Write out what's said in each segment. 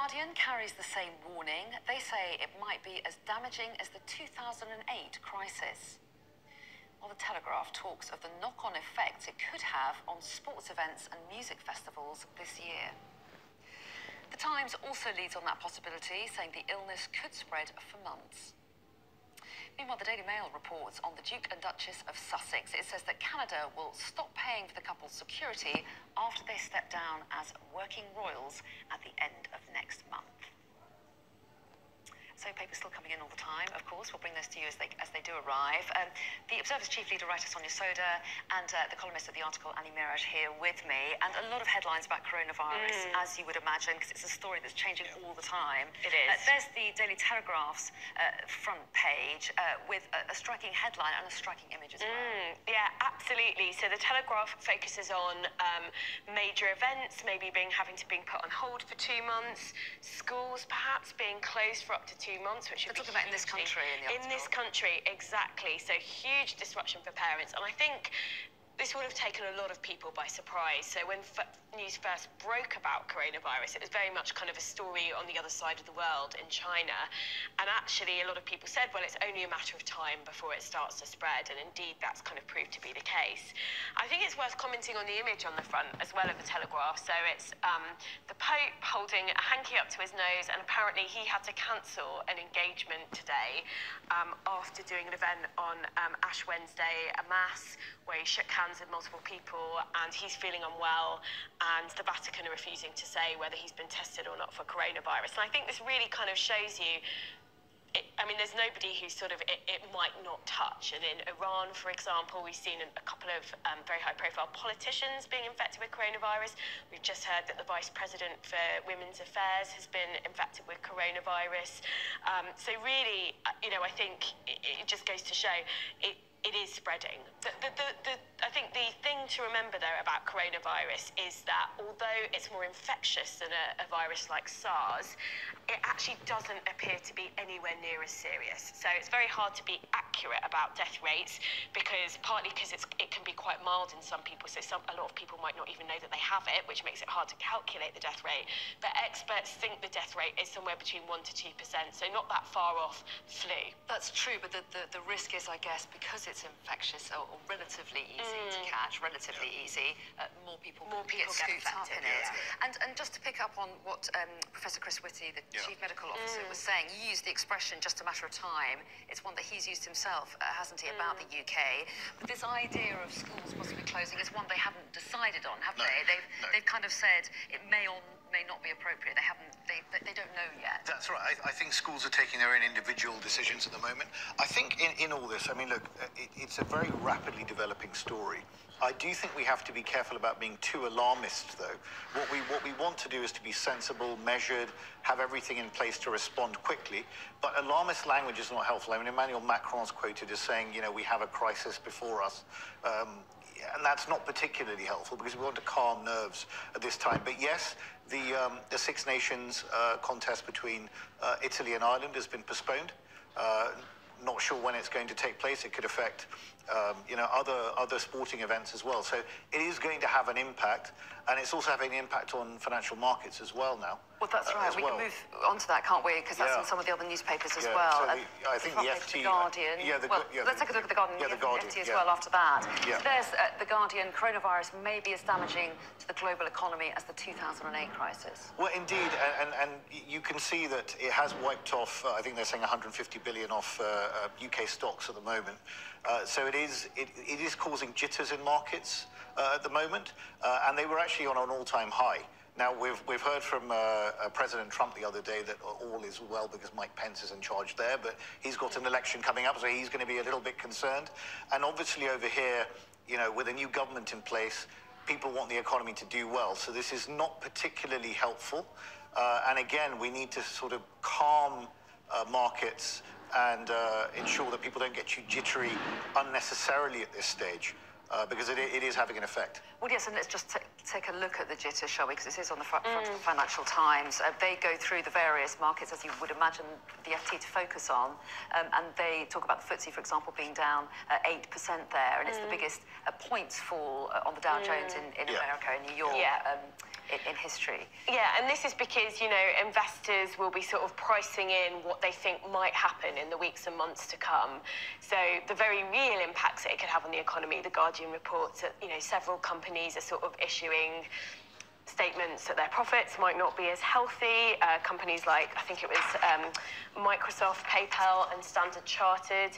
Guardian carries the same warning. They say it might be as damaging as the 2008 crisis. While the Telegraph talks of the knock-on effects it could have on sports events and music festivals this year. The Times also leads on that possibility, saying the illness could spread for months. Meanwhile, the Daily Mail reports on the Duke and Duchess of Sussex. It says that Canada will stop paying for the couple's security after they step down as working royals at the end of next month. So papers still coming in all the time, of course. We'll bring those to you as they do arrive. The Observer's chief leader writer, Sonia Soda, and the columnist of the article, Annie Miraj, here with me. And a lot of headlines about coronavirus, as you would imagine, because it's a story that's changing all the time. It is. There's the Daily Telegraph's front page with a striking headline and a striking image as well. Yeah, absolutely. So the Telegraph focuses on major events, maybe having to be put on hold for 2 months, schools perhaps being closed for up to 2 months, which they're talking about in this country. In this country, exactly. So huge disruption for parents, and I think this would have taken a lot of people by surprise. So when news first broke about coronavirus, it was very much kind of a story on the other side of the world in China. And actually, a lot of people said, well, it's only a matter of time before it starts to spread. And indeed, that's kind of proved to be the case. I think it's worth commenting on the image on the front as well of the Telegraph. So it's the Pope holding a hanky up to his nose, and apparently he had to cancel an engagement today after doing an event on Ash Wednesday, a mass where he shook hands with multiple people, and he's feeling unwell, and the Vatican are refusing to say whether he's been tested or not for coronavirus. And I think this really kind of shows you, I mean, there's nobody who sort of it might not touch. And in Iran, for example, we've seen a couple of very high-profile politicians being infected with coronavirus. We've just heard that the Vice President for Women's Affairs has been infected with coronavirus. So really, you know, I think it just goes to show it is spreading. I think the thing to remember there about coronavirus is that although it's more infectious than a virus like SARS, it actually doesn't appear to be anywhere near as serious. So it's very hard to be accurate about death rates, partly because it can be quite mild in some people. So a lot of people might not even know that they have it, which makes it hard to calculate the death rate. But experts think the death rate is somewhere between 1 to 2%, so not that far off flu. That's true, but the risk is, I guess, because it's infectious or relatively easy to catch, relatively easy, more people get scooped up in it. And just to pick up on what Professor Chris Whitty, the Chief Medical Officer, was saying, you used the expression just a matter of time. It's one that he's used himself, hasn't he, about the UK. But this idea of schools possibly closing is one they haven't decided on, have they? They've kind of said it may or may not be appropriate. They don't know yet. That's right. I think schools are taking their own individual decisions at the moment. I think in all this, I mean, look, it's a very rapidly developing story. I do think we have to be careful about being too alarmist, though. What we want to do is to be sensible, measured, have everything in place to respond quickly. But alarmist language is not helpful. I mean, Emmanuel Macron's quoted as saying, you know, we have a crisis before us. And that's not particularly helpful because we want to calm nerves at this time. But yes, the Six Nations contest between Italy and Ireland has been postponed. Not sure when it's going to take place. It could affect, you know, other sporting events as well. So it is going to have an impact, and it's also having an impact on financial markets as well now. Well, that's right. We can move on to that, can't we? Because that's in some of the other newspapers as well. So I think the FT... The Guardian. Let's take a look at the Guardian. The Guardian, FT as well after that. So there's the Guardian. Coronavirus may be as damaging to the global economy as the 2008 crisis. Well, indeed, and you can see that it has wiped off, I think they're saying 150 billion off UK stocks at the moment. So it is causing jitters in markets at the moment, and they were actually on an all-time high. Now, we've heard from President Trump the other day that all is well because Mike Pence is in charge there, but he's got an election coming up, so he's going to be a little bit concerned. And obviously over here, you know, with a new government in place, people want the economy to do well. So this is not particularly helpful. And again, we need to sort of calm markets and ensure that people don't get too jittery unnecessarily at this stage. Because it is having an effect. Well, yes, and let's just take a look at the jitter, shall we? Because this is on the front of the Financial Times. They go through the various markets, as you would imagine the FT to focus on, and they talk about the FTSE, for example, being down 8% there, and it's the biggest points fall on the Dow Jones in America, in New York. in history. Yeah, and this is because, you know, investors will be sort of pricing in what they think might happen in the weeks and months to come. So the very real impacts that it could have on the economy, The Guardian reports that, you know, several companies are sort of issuing statements that their profits might not be as healthy. Companies like, I think it was Microsoft, PayPal and Standard Chartered.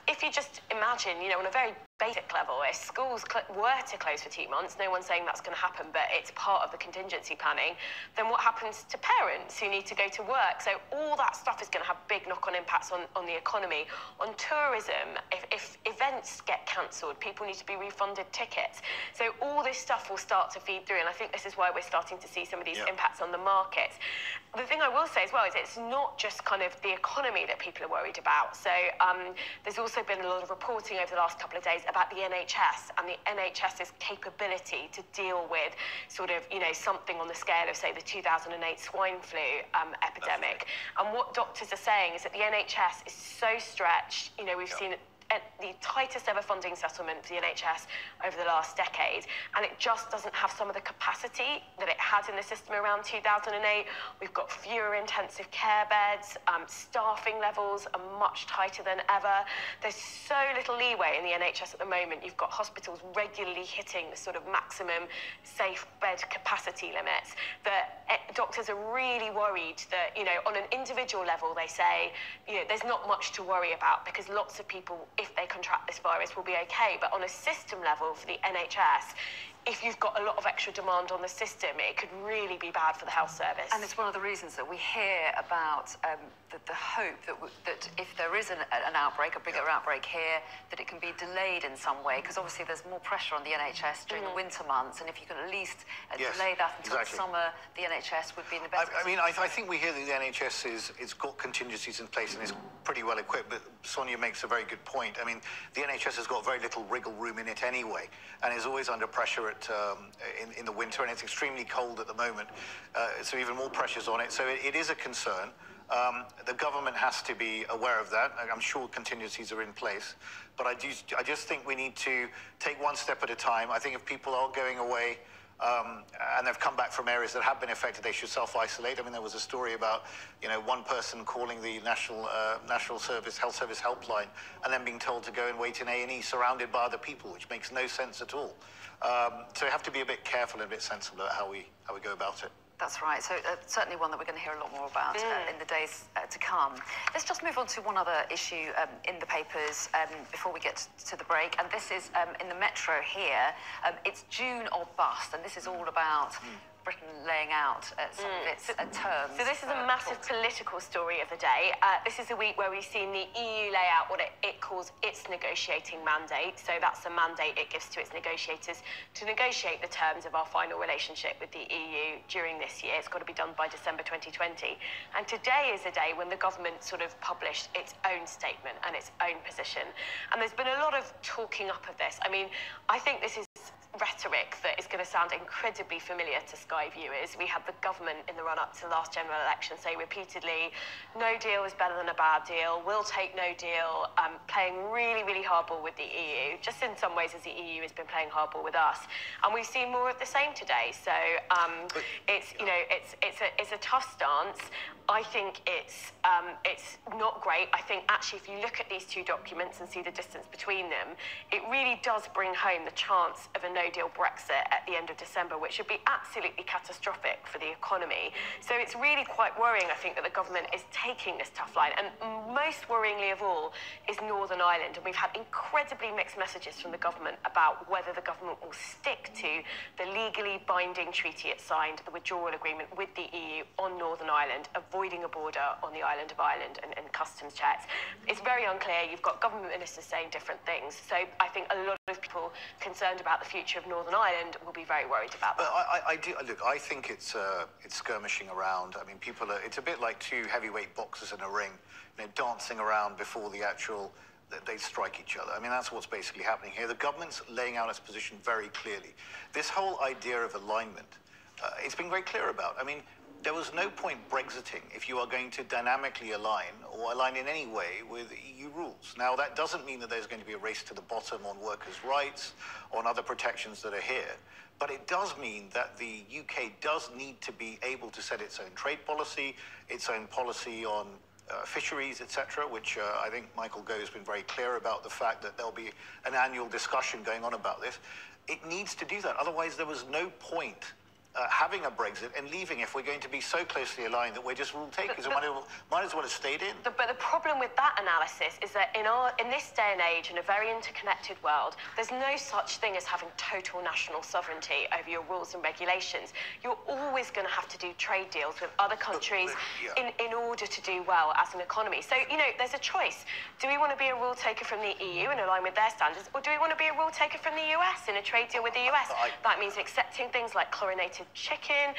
If you just imagine, you know, on a very basic level, if schools were to close for 2 months, no one's saying that's going to happen, but it's part of the contingency planning, then what happens to parents who need to go to work? So all that stuff is going to have big knock-on impacts on the economy. On tourism, if events get cancelled, people need to be refunded tickets. So all this stuff will start to feed through, and I think this is why we're starting to see some of these impacts on the markets. The thing I will say as well is it's not just kind of the economy that people are worried about. So there's also been a lot of reporting over the last couple of days about the NHS and the NHS's capability to deal with sort of, you know, something on the scale of, say, the 2008 swine flu epidemic. And what doctors are saying is that the NHS is so stretched. You know, we've seen the tightest ever funding settlement for the NHS over the last decade, and it just doesn't have some of the capacity that it had in the system around 2008. We've got fewer intensive care beds, staffing levels are much tighter than ever. There's so little leeway in the NHS at the moment. You've got hospitals regularly hitting the sort of maximum safe bed capacity limits that doctors are really worried that, you know, on an individual level, they say, you know, there's not much to worry about because lots of people, if they contract this virus, will be okay. But on a system level for the NHS, if you've got a lot of extra demand on the system, it could really be bad for the health service. And it's one of the reasons that we hear about the hope that if there is an outbreak, a bigger outbreak here, that it can be delayed in some way, because obviously there's more pressure on the NHS during the winter months, and if you can at least delay that until the summer, the NHS would be in the best I mean, I think we hear that the NHS it's got contingencies in place and is pretty well equipped, but Sonia makes a very good point. I mean, the NHS has got very little wriggle room in it anyway, and is always under pressure in the winter, and it's extremely cold at the moment, so even more pressures on it. So it is a concern. The government has to be aware of that. I'm sure contingencies are in place, but I just think we need to take one step at a time. I think if people are going away and they've come back from areas that have been affected, they should self-isolate. I mean, there was a story about, you know, one person calling the National Health Service helpline and then being told to go and wait in A&E surrounded by other people, which makes no sense at all. So we have to be a bit careful and a bit sensible about how we go about it. That's right. So certainly one that we're going to hear a lot more about in the days to come. Let's just move on to one other issue in the papers before we get to the break. And this is in the Metro here. It's June or bust, and this is all about Britain laying out some of its terms. So this is a massive political story of the day. This is a week where we've seen the EU lay out what it calls its negotiating mandate. So that's the mandate it gives to its negotiators to negotiate the terms of our final relationship with the EU during this year. It's got to be done by December 2020. And today is a day when the government sort of published its own statement and its own position. And there's been a lot of talking up of this. I mean, I think this is rhetoric that is going to sound incredibly familiar to Sky viewers. We had the government in the run-up to the last general election say repeatedly, no deal is better than a bad deal, we'll take no deal, playing really, really hardball with the EU, just in some ways as the EU has been playing hardball with us. And we've seen more of the same today. So it's, you know, it's a tough stance. I think it's not great. I think actually if you look at these two documents and see the distance between them, it really does bring home the chance of a no-deal Brexit at the end of December, which would be absolutely catastrophic for the economy. So it's really quite worrying, I think, that the government is taking this tough line. And most worryingly of all is Northern Ireland. And we've had incredibly mixed messages from the government about whether the government will stick to the legally binding treaty it signed, the withdrawal agreement with the EU on Northern Ireland, avoiding a border on the island of Ireland and customs checks. It's very unclear. You've got government ministers saying different things. So I think a lot of people concerned about the future of Northern Ireland will be very worried about that. Look, I think it's skirmishing around. I mean, it's a bit like two heavyweight boxers in a ring, you know, dancing around before they strike each other. I mean, that's what's basically happening here. The government's laying out its position very clearly. This whole idea of alignment, it's been very clear about. I mean, there was no point Brexiting if you are going to dynamically align or align in any way with EU rules. Now, that doesn't mean that there's going to be a race to the bottom on workers' rights, on other protections that are here. But it does mean that the UK does need to be able to set its own trade policy, its own policy on fisheries, etc., which I think Michael Gove has been very clear about the fact that there'll be an annual discussion going on about this. It needs to do that. Otherwise, there was no point having a Brexit and leaving if we're going to be so closely aligned that we're just rule takers. And might as well have stayed in. But the problem with that analysis is that in this day and age, in a very interconnected world, there's no such thing as having total national sovereignty over your rules and regulations. You're always going to have to do trade deals with other countries in order to do well as an economy. So, you know, there's a choice. Do we want to be a rule taker from the EU and align with their standards, or do we want to be a rule taker from the US in a trade deal with the US? That means accepting things like chlorinated chicken,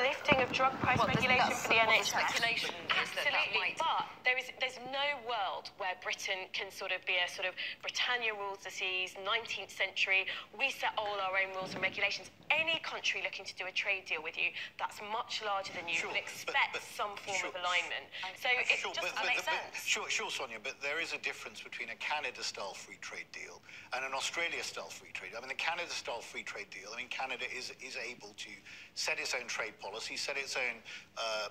lifting of drug price regulation for the NHS. Speculation is Absolutely, but there's no world where Britain can sort of be a sort of Britannia rules the seas, 19th century, we set all our own rules and regulations. Any country looking to do a trade deal with you that's much larger than you will expect some form of alignment. So it just makes sense. Sure, Sonia, but there is a difference between a Canada-style free trade deal and an Australia-style free trade. I mean, the Canada-style free trade deal, I mean, Canada is able to set its own trade policy, set its own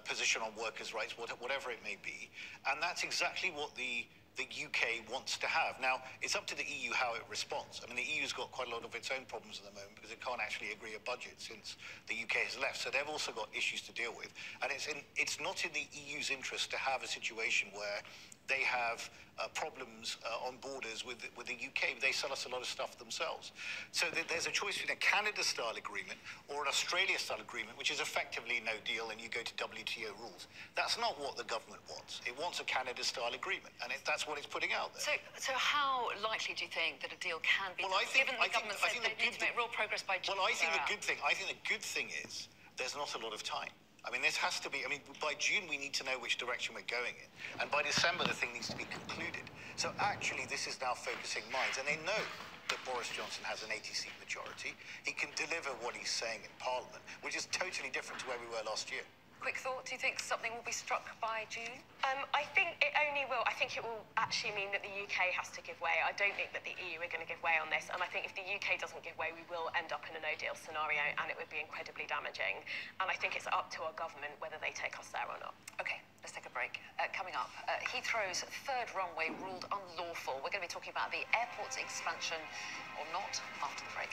position on workers' rights, whatever it may be. And that's exactly what the UK wants to have. Now, it's up to the EU how it responds. I mean, the EU's got quite a lot of its own problems at the moment because it can't actually agree a budget since the UK has left. So they've also got issues to deal with. And it's not in the EU's interest to have a situation where they have problems on borders with the UK. They sell us a lot of stuff themselves. So there's a choice between a Canada-style agreement or an Australia-style agreement, which is effectively no deal and you go to WTO rules. That's not what the government wants. It wants a Canada-style agreement, and that's what it's putting out there. So how likely do you think that a deal can be done, given the government said they need to make real progress by June? Well, I think the good thing is there's not a lot of time. I mean, this has to be, I mean, by June, we need to know which direction we're going in. And by December, the thing needs to be concluded. So actually, this is now focusing minds. And they know that Boris Johnson has an 80-seat majority. He can deliver what he's saying in Parliament, which is totally different to where we were last year. Quick thought, do you think something will be struck by June? I think it only will. I think it will actually mean that the UK has to give way. I don't think that the EU are going to give way on this. And I think if the UK doesn't give way, we will end up in a no-deal scenario, and it would be incredibly damaging. And I think it's up to our government whether they take us there or not. OK, let's take a break. Coming up, Heathrow's third runway ruled unlawful. We're going to be talking about the airport's expansion or not after the break.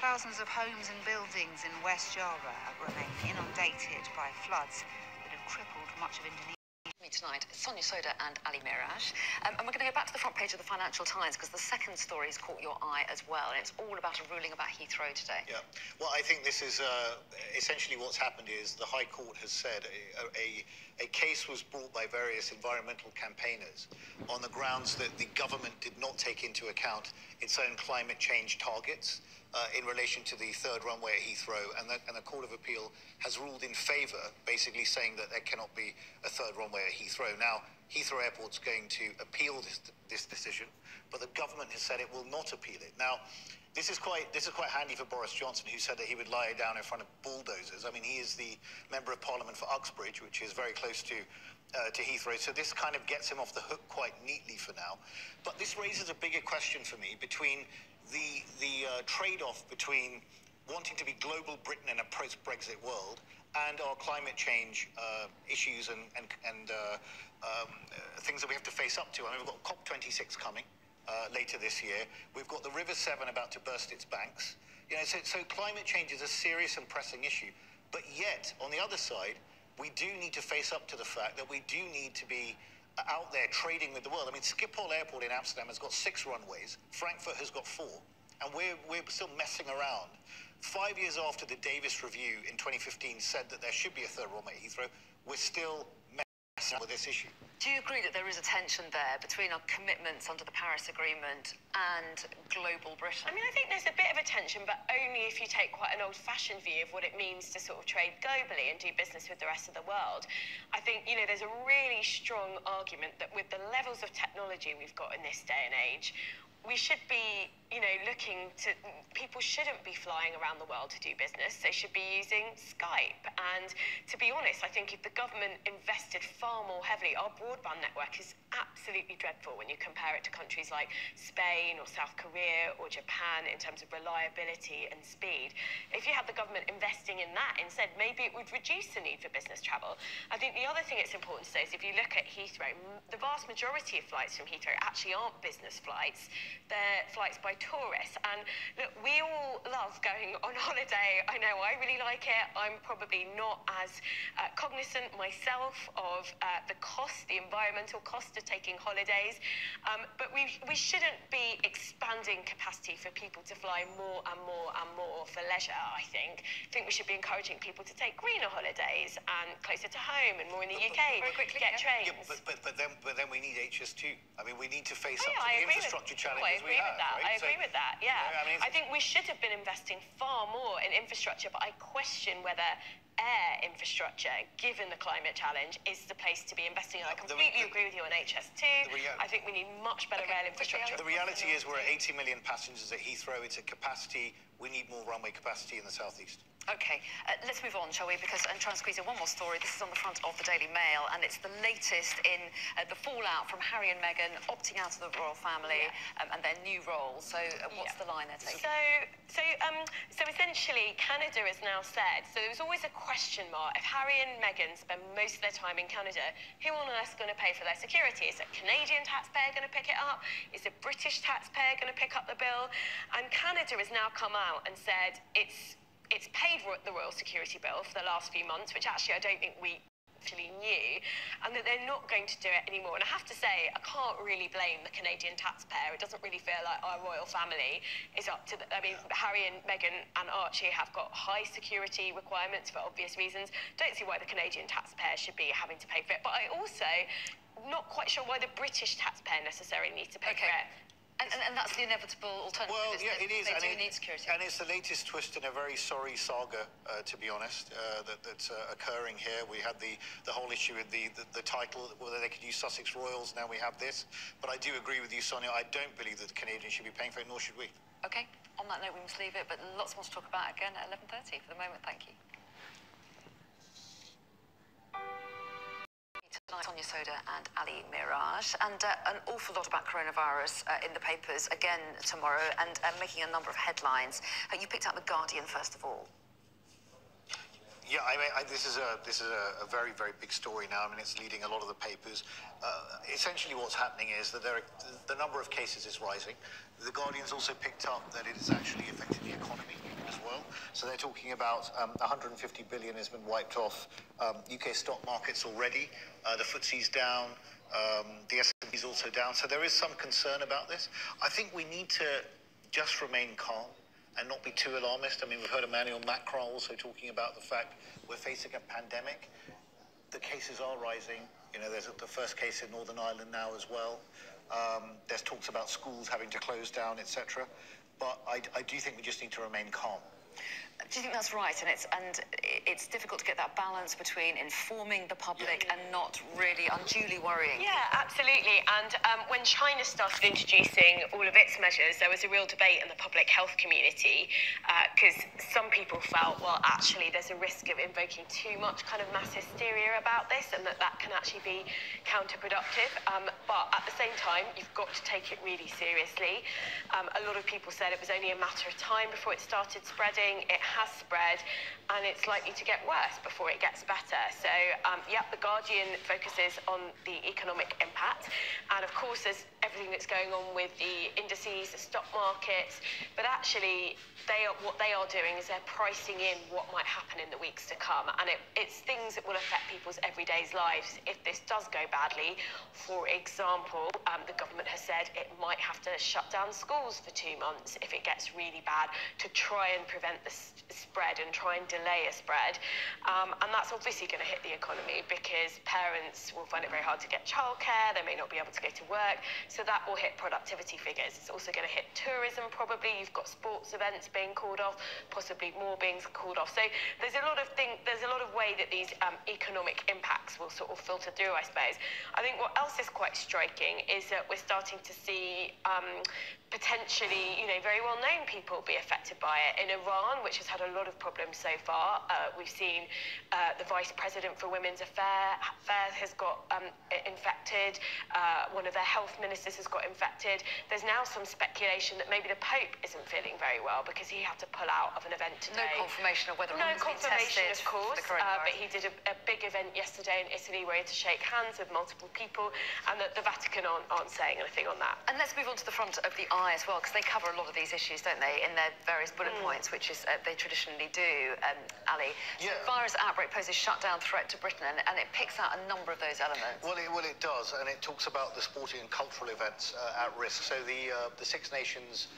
Thousands of homes and buildings in West Java remain inundated by floods that have crippled much of Indonesia. Me tonight, Sonia Soda and Ali Miraj. And we're going to go back to the front page of the Financial Times because the second story has caught your eye as well. And it's all about a ruling about Heathrow today. Yeah. Well, I think this is essentially what's happened is the High Court has said a case was brought by various environmental campaigners on the grounds that the government did not take into account its own climate change targets in relation to the third runway at Heathrow, and the Court of Appeal has ruled in favour, basically saying that there cannot be a third runway at Heathrow. Now, Heathrow Airport's going to appeal this decision, but the government has said it will not appeal it. Now, this is quite handy for Boris Johnson, who said that he would lie down in front of bulldozers. I mean, he is the Member of Parliament for Uxbridge, which is very close to Heathrow. So this kind of gets him off the hook quite neatly for now. But this raises a bigger question for me between the trade-off between wanting to be global Britain in a post-Brexit world and our climate change issues and things that we have to face up to. I mean, we've got COP26 coming later this year. We've got the River Severn about to burst its banks. You know, so climate change is a serious and pressing issue. But yet, on the other side, we do need to face up to the fact that we do need to be out there trading with the world. I mean, Schiphol Airport in Amsterdam has got 6 runways. Frankfurt has got 4. And we're still messing around. 5 years after the Davis Review in 2015 said that there should be a third runway at Heathrow, we're still with this issue. Do you agree that there is a tension there between our commitments under the Paris Agreement and global Britain? I mean, I think there's a bit of a tension, but only if you take quite an old-fashioned view of what it means to sort of trade globally and do business with the rest of the world. I think, you know, there's a really strong argument that with the levels of technology we've got in this day and age, we should be, you know, people shouldn't be flying around the world to do business. They should be using Skype. And to be honest, I think if the government invested far more heavily, our broadband network is absolutely dreadful when you compare it to countries like Spain or South Korea or Japan in terms of reliability and speed. If you had the government investing in that instead, maybe it would reduce the need for business travel. I think the other thing it's important to say is if you look at Heathrow, the vast majority of flights from Heathrow actually aren't business flights. They're flights by tourists. And look, we all love going on holiday. I know I really like it. I'm probably not as cognizant myself of the cost, the environmental cost of taking holidays. But we shouldn't be expanding capacity for people to fly more and more and more for leisure, I think. I think we should be encouraging people to take greener holidays and closer to home and more in the UK. Very quickly, get trains. Yeah, but then we need HS2. I mean, we need to face up to I the agree infrastructure with, challenges we have. I agree with that, yeah. I mean, I think we should have been investing far more in infrastructure, but I question whether air infrastructure, given the climate challenge, is the place to be investing in. I completely agree with you on HS2. I think we need much better rail infrastructure. The reality is we're at 80 million passengers at Heathrow. It's at capacity. We need more runway capacity in the southeast. OK, let's move on, shall we? Because I'm trying to squeeze in one more story. This is on the front of the Daily Mail, and it's the latest in the fallout from Harry and Meghan opting out of the royal family and their new role. So what's the line they're taking? So essentially, Canada has now said, so there was always a question mark. If Harry and Meghan spend most of their time in Canada, who on earth is going to pay for their security? Is a Canadian taxpayer going to pick it up? Is a British taxpayer going to pick up the bill? And Canada has now come out and said it's paid the royal security bill for the last few months, which actually I don't think we actually knew, and that they're not going to do it anymore. And I have to say, I can't really blame the Canadian taxpayer. It doesn't really feel like our royal family is up to I mean, Harry and Meghan and Archie have got high security requirements for obvious reasons. Don't see why the Canadian taxpayer should be having to pay for it. But I also not quite sure why the British taxpayer necessarily needs to pay for it. And that's the inevitable alternative. Well, yeah, it is. They do need security. And it's the latest twist in a very sorry saga, to be honest, that's occurring here. We had the whole issue with the title, whether they could use Sussex Royals. Now we have this. But I do agree with you, Sonia. I don't believe that the Canadians should be paying for it, nor should we. OK, on that note, we must leave it. But lots more to talk about again at 11:30. For the moment, thank you. Tonight, Sonia Soda and Ali Miraj, and an awful lot about coronavirus in the papers again tomorrow, and making a number of headlines. You picked out The Guardian first of all. Yeah, I mean, this is a very, very big story now. I mean, it's leading a lot of the papers. Essentially, what's happening is that the number of cases is rising. The Guardian's also picked up that it is actually affecting the economy as well. So they're talking about 150 billion has been wiped off UK stock markets already. The FTSE's down. The S&P's also down. So there is some concern about this. I think we need to just remain calm and not be too alarmist. I mean, we've heard Emmanuel Macron also talking about the fact we're facing a pandemic. The cases are rising. You know, there's the first case in Northern Ireland now as well. There's talks about schools having to close down, etc. But I do think we just need to remain calm. Do you think that's right? And it's difficult to get that balance between informing the public and not really unduly worrying. Yeah, absolutely. And when China started introducing all of its measures, there was a real debate in the public health community because some people felt, well, actually, there's a risk of invoking too much kind of mass hysteria about this, and that can actually be counterproductive. But at the same time, you've got to take it really seriously. A lot of people said it was only a matter of time before it started spreading. It has spread, and it's likely to get worse before it gets better. So, The Guardian focuses on the economic impact. And of course, as everything that's going on with the indices, the stock markets, but actually what they are doing is they're pricing in what might happen in the weeks to come, and it's things that will affect people's everyday lives if this does go badly. For example, the government has said it might have to shut down schools for 2 months if it gets really bad to try and prevent the spread and try and delay a spread, and that's obviously going to hit the economy because parents will find it very hard to get childcare, they may not be able to go to work, so that will hit productivity figures. It's also going to hit tourism probably. You've got sports events being called off, possibly more being called off. So there's a lot of way that these economic impacts will sort of filter through, I suppose. I think what else is quite striking is that we're starting to see potentially, very well-known people be affected by it. In Iran, which has had a lot of problems so far, we've seen the Vice President for Women's Affairs has got infected. One of their health ministers has got infected. There's now some speculation that maybe the Pope isn't feeling very well because he had to pull out of an event today. No confirmation of whether no confirmation, of course, for the coronavirus. but he did a big event yesterday in Italy where he had to shake hands with multiple people, and that the Vatican aren't saying anything on that. And let's move on to the front of the eye as well, because they cover a lot of these issues, don't they, in their various bullet points, which is they traditionally do, Ali. So Yeah. virus outbreak poses shutdown threat to Britain, and it picks out a number of those elements. Well, it does, and it talks about the sporting and cultural events at risk. So the Six Nations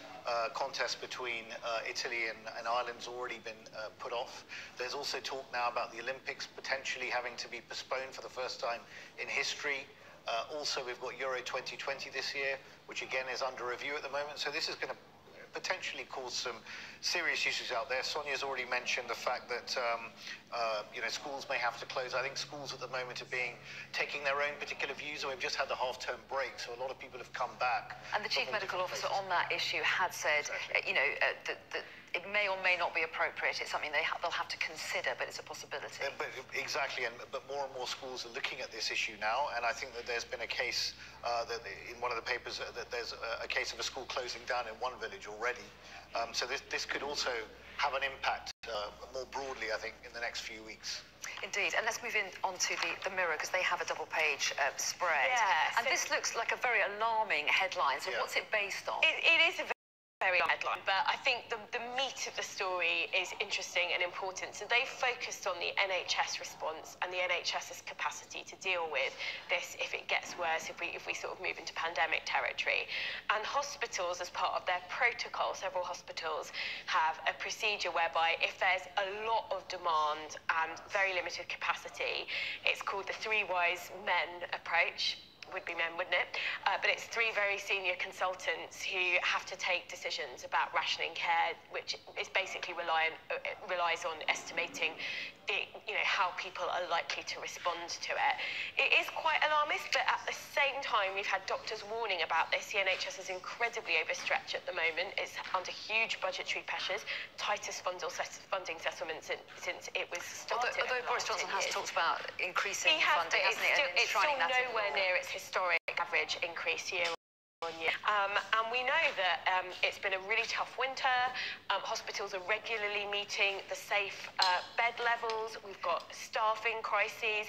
contest between Italy and Ireland's already been put off. There's also talk now about the Olympics potentially having to be postponed for the first time in history. Also, we've got Euro 2020 this year, which again is under review at the moment. So this is going to potentially cause some serious issues out there. Sonia's already mentioned the fact that schools may have to close. I think schools at the moment are taking their own particular views, and we've just had the half-term break, so a lot of people have come back. And the Chief Medical Officer on that issue had said, that it may or may not be appropriate. It's something they'll have to consider, but it's a possibility. Exactly, but more and more schools are looking at this issue now, and I think that there's been a case that in one of the papers that there's a case of a school closing down in one village already. So this could also have an impact more broadly, I think, in the next few weeks. Indeed, and let's move on to the Mirror, because they have a double-page spread. Yes. And this looks like a very alarming headline. So Yeah. what's it based on? It is a very long headline, but I think the meat of the story is interesting and important. So they focused on the NHS response and the NHS's capacity to deal with this if it gets worse, if we sort of move into pandemic territory. And hospitals, as part of their protocol, several hospitals have a procedure whereby if there's a lot of demand and very limited capacity, it's called the Three Wise Men approach. Would be men, wouldn't it? But it's three very senior consultants who have to take decisions about rationing care, which is basically relies on estimating how people are likely to respond to it. It is quite alarmist, but at the same time, we've had doctors warning about this. The NHS is incredibly overstretched at the moment. It's under huge budgetary pressures, tightest funding settlements since it was started. Although Boris Johnson has talked about increasing funding, hasn't he? And It's still enshrining that in the nowhere law. near its historic average increase year on year. And we know that it's been a really tough winter. Hospitals are regularly meeting the safe bed levels. We've got staffing crises.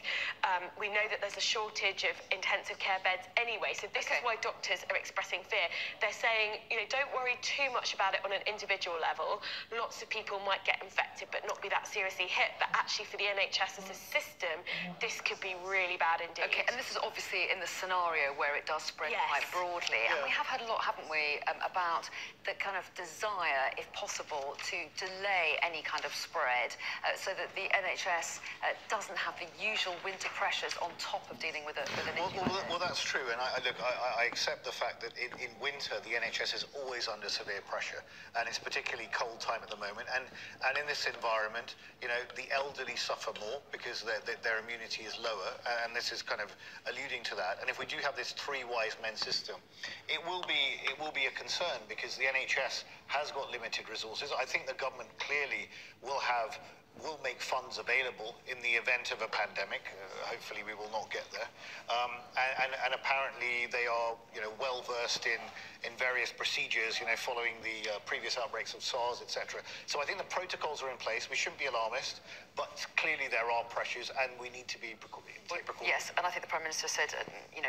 We know that there's a shortage of intensive care beds anyway. So this is why doctors are expressing fear. They're saying, don't worry too much about it on an individual level. Lots of people might get infected but not be that seriously hit. But actually for the NHS as a system, this could be really bad indeed. Okay, and this is obviously in the scenario where it does spread quite broadly. And we have had a lot, haven't we, about the kind of desire, if possible, to delay any kind of spread so that the NHS doesn't have the usual winter pressures on top of dealing with an injury. Well, that's true, and I accept the fact that in winter the NHS is always under severe pressure, and it's particularly cold time at the moment. And in this environment, the elderly suffer more because their immunity is lower, and this is kind of alluding to that. And if we do have this Three Wise Men system, it will be a concern because the NHS has got limited resources. I think the government clearly will make funds available in the event of a pandemic. Hopefully we will not get there. And apparently they are, well versed in various procedures, following the previous outbreaks of SARS, etc. So I think the protocols are in place. We shouldn't be alarmist, but clearly there are pressures, and we need to take precautions. Yes, and I think the Prime Minister said,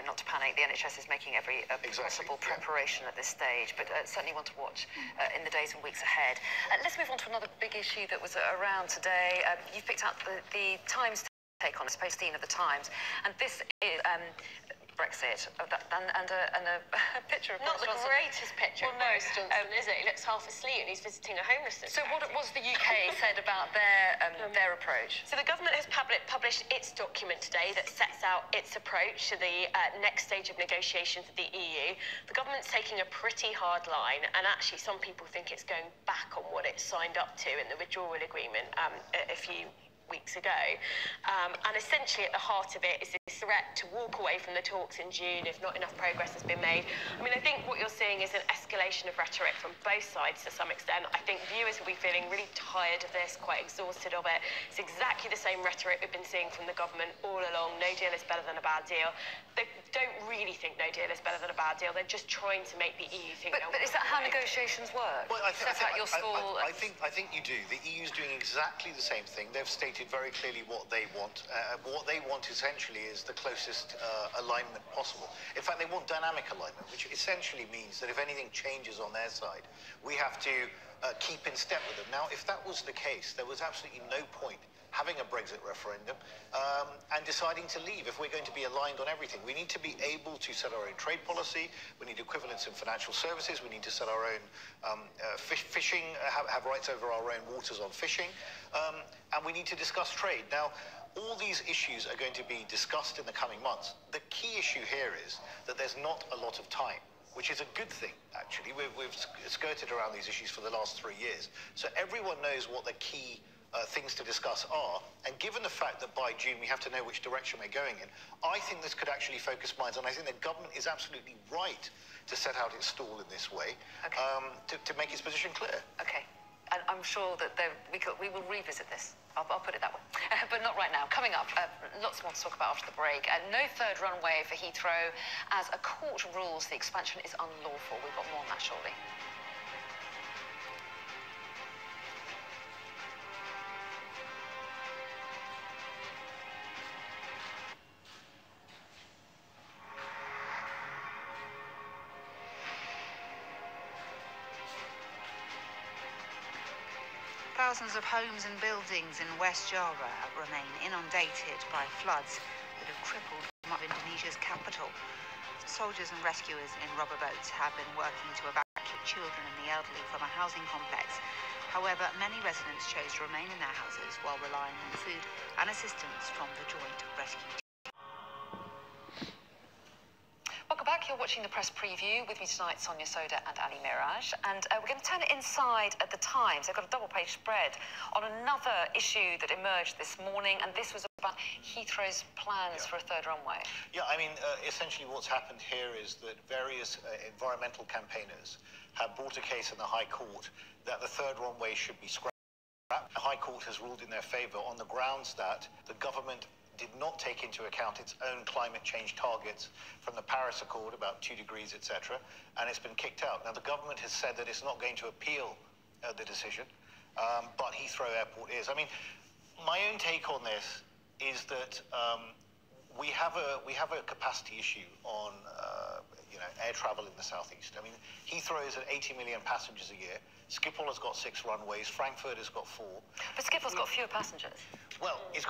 not to panic. The NHS is making every possible preparation at this stage, but certainly one to watch in the days and weeks ahead. Let's move on to another big issue that was around today. You've picked up the Times take on it's page 16 of the Times, and this is Brexit and a picture of not Boris Johnson. The greatest picture of Boris Johnson, is it? He looks half asleep and he's visiting a homelessness. So what was the UK said about their approach? So the government has published its document today that sets out its approach to the next stage of negotiations with the EU. The government's taking a pretty hard line, and actually some people think it's going back on what it signed up to in the withdrawal agreement a few weeks ago, and essentially at the heart of it is this threat to walk away from the talks in June if not enough progress has been made. I mean, I think what you're seeing is an escalation of rhetoric from both sides to some extent. I think viewers will be feeling really tired of this, quite exhausted of it. It's exactly the same rhetoric we've been seeing from the government all along. No deal is better than a bad deal. They don't really think no deal is better than a bad deal. They're just trying to make the EU think. But is that how negotiations work? Well, I think you do. The EU's doing exactly the same thing. They've stated very clearly what they want. What they want essentially is the closest alignment possible. In fact, they want dynamic alignment, which essentially means that if anything changes on their side, we have to keep in step with them. Now, if that was the case, there was absolutely no point having a Brexit referendum and deciding to leave if we're going to be aligned on everything. We need to be able to set our own trade policy. We need equivalence in financial services. We need to set our own fishing, have rights over our own waters on fishing. And we need to discuss trade. Now, all these issues are going to be discussed in the coming months. The key issue here is that there's not a lot of time, which is a good thing, actually. We've skirted around these issues for the last 3 years. So everyone knows what the key things to discuss are, and given the fact that by June we have to know which direction we're going in, I think this could actually focus minds, and I think the government is absolutely right to set out its stall in this way, to make its position clear. Okay. And I'm sure that we will revisit this. I'll put it that way. But not right now. Coming up, lots more to talk about after the break. No third runway for Heathrow as a court rules the expansion is unlawful. We've got more on that shortly. Thousands of homes and buildings in West Java remain inundated by floods that have crippled much of Indonesia's capital. Soldiers and rescuers in rubber boats have been working to evacuate children and the elderly from a housing complex. However, many residents chose to remain in their houses while relying on food and assistance from the Joint Rescue Team. Welcome back. You're watching the press preview. With me tonight, Sonia Soda and Ali Miraj. And we're going to turn it inside at the Times. They've got a double-page spread on another issue that emerged this morning, and this was about Heathrow's plans for a third runway. Yeah, I mean, essentially what's happened here is that various environmental campaigners have brought a case in the High Court that the third runway should be scrapped. The High Court has ruled in their favour on the grounds that the government did not take into account its own climate change targets from the Paris Accord, about 2 degrees, etc., and it's been kicked out. Now, the government has said that it's not going to appeal the decision, but Heathrow Airport is. I mean, my own take on this is that we have a capacity issue on air travel in the southeast. I mean, Heathrow is at 80 million passengers a year. Schiphol has got 6 runways. Frankfurt has got 4. But Schiphol's got fewer passengers. Well, it's got